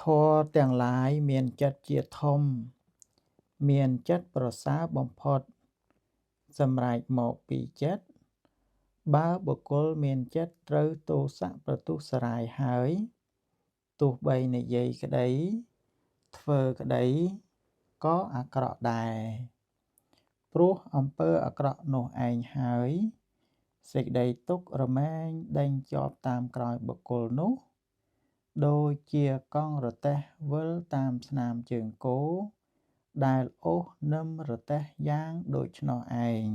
ធម៌ទាំងឡាយមានចិត្តជាធំ មានចិត្តប្រសើរបំផុត សម្រេចមកពីចិត្ត បើបុគ្គលមានចិត្តត្រូវទោសៈប្រទុសរាយហើយ ទោះបីនិយាយក្តី ធ្វើក្តី ក៏អាក្រក់ដែរ ព្រោះអំពើអាក្រក់នោះឯងហើយ សេចក្តីទុក្ខរមែងដេញជាប់តាមក្រោយបុគ្គលនោះ ដូចជាកង់រទេះវិលតាមស្នាមជើងគោ ដែលអូសនឹមរទេះយ៉ាងដូច្នោះឯង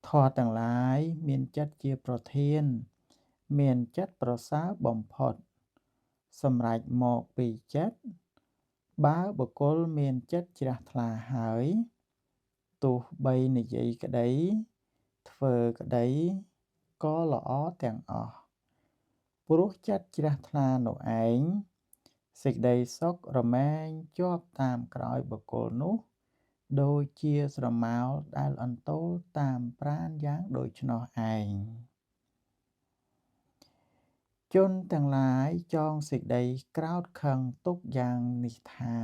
ធម៌ទាំងឡាយមានចិត្តជាប្រធាន មានចិត្តប្រសើរបំផុត សម្រេចមកពីចិត្ត បើបុគ្គលមានចិត្តជ្រះថ្លាហើយ ទោះបីនិយាយក្តី ធ្វើក្តី ក៏ល្អទាំងអស់ ព្រោះចិត្តជ្រះថ្លានោះឯង សេចក្តីសុខរមែងជាប់តាមក្រោយបុគ្គលនោះ ដូចជាស្រមោលដែលអន្ទោលតាមប្រាណយ៉ាងដូច្នោះឯង ជនទាំងឡាយចងសេចក្តីក្រោធខឹងទុក្ខយ៉ាងនេះថា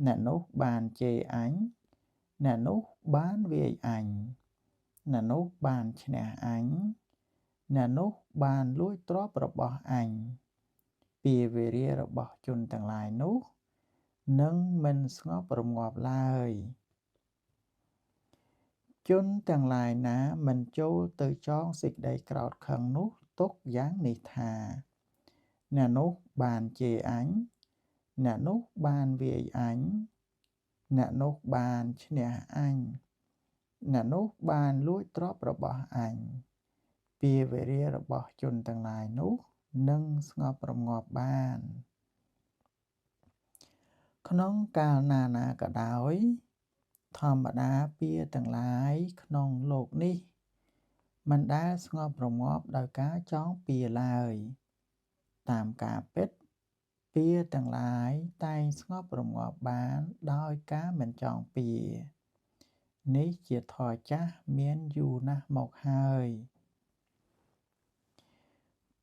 អ្នកនោះបានជេរអញ អ្នកនោះបានវាយអញ អ្នកនោះបានឈ្នះអញ អ្នកនោះបានលួចទ្រព្យរបស់អញ ពាក្យវេរារបស់ជនទាំងឡាយនោះ នឹងមិនស្ងប់រងាប់ឡើយ ជនទាំងឡាយណាមិនចូលទៅចងសេចក្តីក្រោធខឹងនោះទុកយ៉ាងនេះថា អ្នកនោះបានជេរអញ អ្នកនោះបានវាយអញ អ្នកនោះបានឈ្នះអញ អ្នកនោះបានលួចទ្រព្យរបស់អញ ពាក្យវេរារបស់ជនទាំងឡាយនោះ នឹងស្ងប់រងាប់បាន ក្នុងកាលណាណាក៏ដោយ ធម្មតាពាក្យទាំងឡាយក្នុងលោកនេះ មិនដែលស្ងប់រងាប់ដោយការចងពៀរឡើយ តាមការពិត ពាក្យទាំងឡាយតែងស្ងប់រងាប់បានដោយការមិនចងពៀរ នេះជាធម៌ចាស់មានយូរណាស់មកហើយ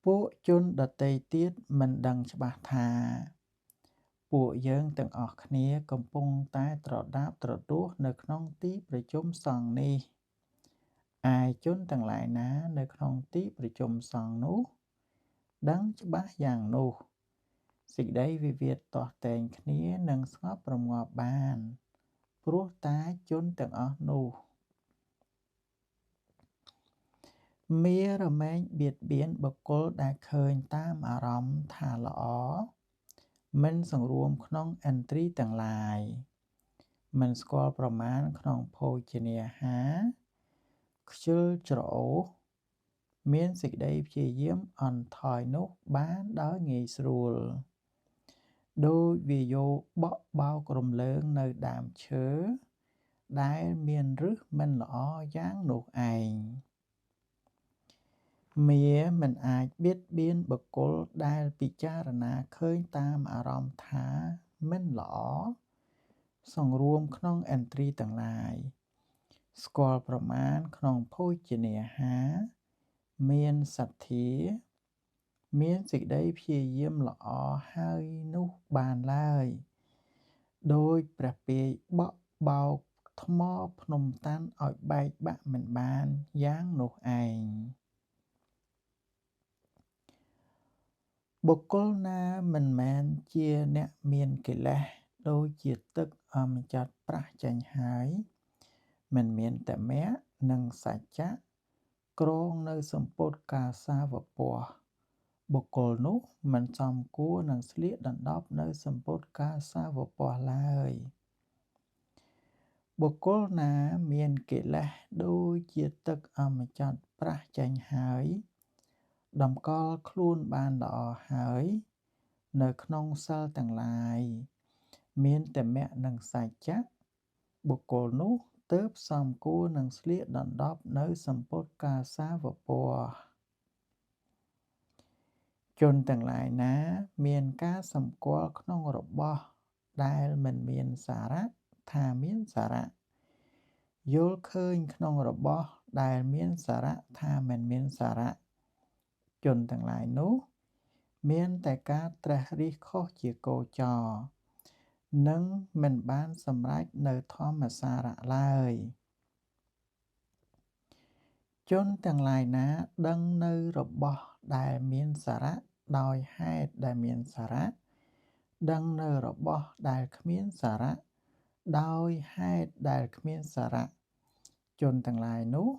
ពួកជនដទៃទៀតមិនដឹងច្បាស់ថា ពួកយើងទាំងអស់គ្នាកំពុងតែត្រដាបត្រដួសនៅក្នុងទីប្រជុំសង្ឃនេះ ឯជនទាំងឡាយណានៅក្នុងទីប្រជុំសង្ឃនោះ ដឹងច្បាស់យ៉ាងនោះ សេចក្តីវិវាទទាស់ទែងគ្នានឹងស្ងប់រងាប់បាន ព្រោះតែជនទាំងអស់នោះ មារមែងបៀតបៀនបុគ្គលដែលឃើញតាមអារម្មណ៍ថាល្អ មិនសង្រួមក្នុងឥន្ទ្រីទាំងឡាយ មិនស្គាល់ប្រមាណក្នុងភោជនាហារ ខ្ជិលច្រអូស មានសេចក្តីព្យាយាមអន់ថយនោះបានដោយងាយស្រួល ដូចវាយោបក់បោករំលើងនៅដើមឈើ ដែលមានឫសមិនល្អយ៉ាងនោះឯង មារមិនអាចបៀតបៀនបុគ្គលដែលពិចារណាឃើញតាមអារម្មណ៍ថាមិនល្អ សង្រួមក្នុងឥន្ទ្រីទាំងឡាយ ស្គាល់ប្រមាណក្នុងភោជនាហារ មានសទ្ធា មានសេចក្តីព្យាយាមល្អហើយនោះបានឡើយ ដូចព្រះពាយបក់បោកថ្មភ្នំតាន់ឲ្យបែកបាក់មិនបានយ៉ាងនោះឯង បុគ្គលណាមិនមែនជាអ្នកមានកិលេស ដូចជាទឹកអម្ចាត់ប្រះចេញហើយ មិនមានតមៈនិងសច្ចៈ គ្រងនៅសំពត់កាសាវពស្ត្រ បុគ្គលនោះមិនសមគួរនឹងស្លៀកដណ្ដប់នៅសំពត់កាសាវពស្ត្រឡើយ បុគ្គលណាមានកិលេសដូចជាទឹកអម្ចាត់ប្រះចេញហើយ តម្កល់ខ្លួនបានល្អហើយ នៅក្នុងសិលទាំងឡាយ មានតមៈនិងសច្ចៈ បុគ្គលនោះទើបសមគួរនឹងស្លៀកដណ្ដប់នៅសំពត់កាសាវពស្ត្រ ជនទាំងឡាយណាមានការសម្គាល់ក្នុងរបស់ដែលមិនមានសារៈថាមានសារៈ យល់ឃើញក្នុងរបស់ដែលមានសារៈថាមិនមានសារៈ ជនទាំងឡាយនោះ មានតែការត្រេះរិះខុសជាគោចរ និងមិនបានសម្រេចនៅធម្មសារៈឡើយ ជនទាំងឡាយណាដឹងនៅរបស់ដែលមានសារៈដោយហេតុដែលមានសារៈ ដឹងនៅរបស់ដែលគ្មានសារៈដោយហេតុដែលគ្មានសារៈ ជនទាំងឡាយនោះ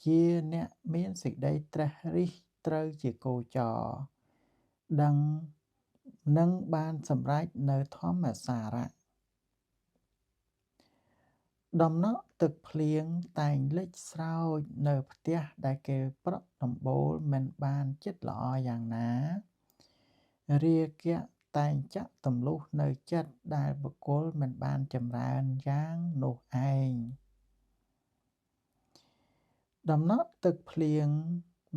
ជាអ្នកមានសេចក្តីត្រេះរិះត្រូវជាគោចរ ដឹងនឹងបានសម្រេចនៅធម្មសារៈ ដំណក់ទឹកភ្លៀងតែងលិចស្រោចនៅផ្ទះដែលគេប្រក់ដំបូលមិនបានជិតល្អយ៉ាងណា រាគៈតែងចាក់ទម្លុះនៅចិត្តដែលបុគ្គលមិនបានចម្រើនយ៉ាងនោះឯង ដំណក់ទឹកភ្លៀង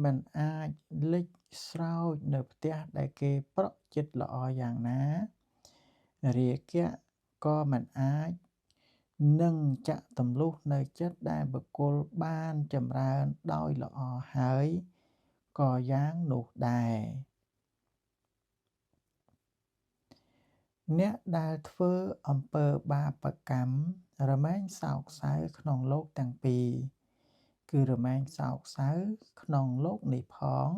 មិនអាចលិចស្រោចនៅផ្ទះដែលគេប្រក់ជិតល្អយ៉ាងណា រាគៈក៏មិនអាចនឹងចាក់ទម្លុះនៅចិត្តដែលបុគ្គលបានចម្រើនដោយល្អហើយក៏យ៉ាងនោះដែរ អ្នកដែលធ្វើអំពើបាបកម្មរមែងសោកសៅក្នុងលោកទាំងពីរ គឺរមែងសោកសៅក្នុងលោកនេះផង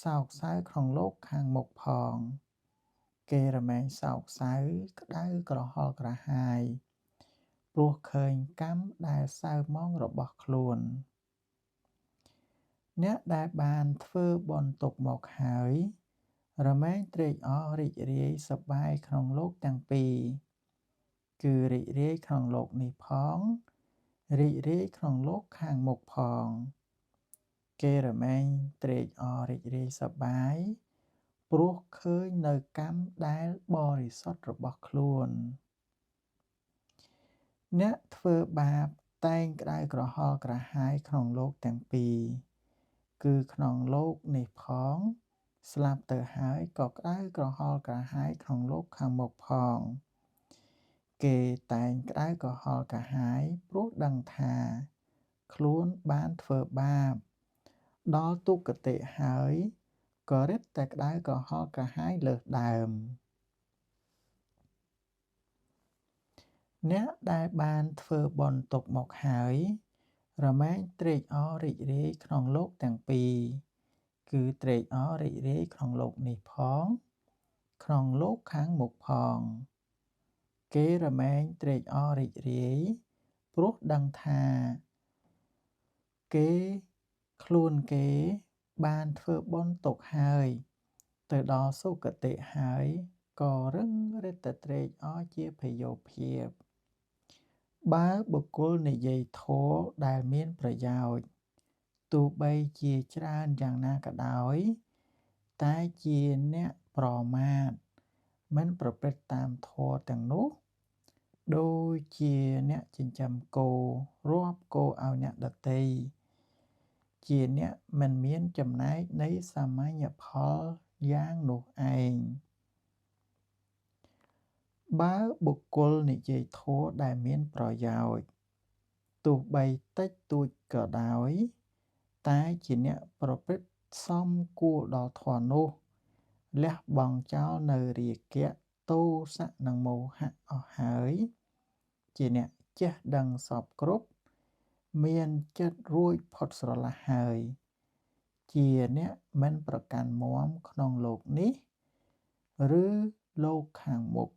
សោកសៅក្នុងលោកខាងមុខផង គេរមែងសោកសៅក្តៅក្រហល់ក្រហាយ ព្រោះឃើញកម្មដែលសៅហ្មងរបស់ខ្លួន អ្នកដែលបានធ្វើបុណ្យទុកមកហើយ រមែងត្រេកអររីករាយសប្បាយក្នុងលោកទាំងពីរ គឺរីករាយក្នុងលោកនេះផង រីករាយក្នុងលោកខាងមុខផង គេរមែងត្រេកអររីករាយសប្បាយ ព្រោះឃើញនៅកម្មដែលបរិសុទ្ធរបស់ខ្លួន អ្នកធ្វើបាបតែងក្តៅក្រហល់ក្រហាយក្នុងលោកទាំងពីរ គឺក្នុងលោកនេះផង ស្លាប់ទៅហើយក៏ក្តៅក្រហល់ក្រហាយក្នុងលោកខាងមុខផង គេតែងក្តៅក្រហល់ក្រហាយព្រោះដឹងថា ខ្លួនបានធ្វើបាប ដល់ទុគតិហើយ ក៏រឹតតែក្តៅក្រហល់ក្រហាយលើសដើម អ្នកដែលបានធ្វើបុណ្យទុកមកហើយ រមែងត្រេកអររីករាយក្នុងលោកទាំងពីរ គឺត្រេកអររីករាយក្នុងលោកនេះផង ក្នុងលោកខាងមុខផង គេរមែងត្រេកអររីករាយ ព្រោះដឹងថា ខ្លួនគេបានធ្វើបុណ្យទុកហើយ ទៅដល់សុគតិហើយ ក៏រឹងរិតតែត្រេកអរជាភយោភាព បើបុគ្គលនិយាយធម៌ដែលមានប្រយោជន៍ ទោះបីជាច្រើនយ៉ាងណាក៏ដោយ តែជាអ្នកប្រមាថ មិនប្រព្រឹត្តតាមធម៌ទាំងនោះ ដូចជាអ្នកចិញ្ចឹមគោ រាប់គោឲ្យអ្នកដទៃ ជាអ្នកមិនមានចំណែកនៃសាមញ្ញផលយ៉ាងនោះឯង បើបុគ្គលនិយាយធម៌ដែលមានប្រយោជន៍ ទោះបីតិចតួចក៏ដោយ តែជាអ្នកប្រព្រឹត្តសមគួរដល់ធម៌នោះ លះបង់ចោលនៅរាគៈ ទោសៈនិងមោហៈអស់ហើយ ជាអ្នកចេះដឹងសព្វគ្រប់ មានចិត្តរួចផុតស្រឡះហើយ ជាអ្នកមិនប្រកាន់មាំក្នុងលោកនេះ ឬលោកខាងមុខ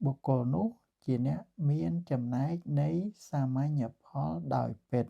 បុគ្គលនោះជាអ្នកមានចំណែកនៃសាមញ្ញផលដោយពិត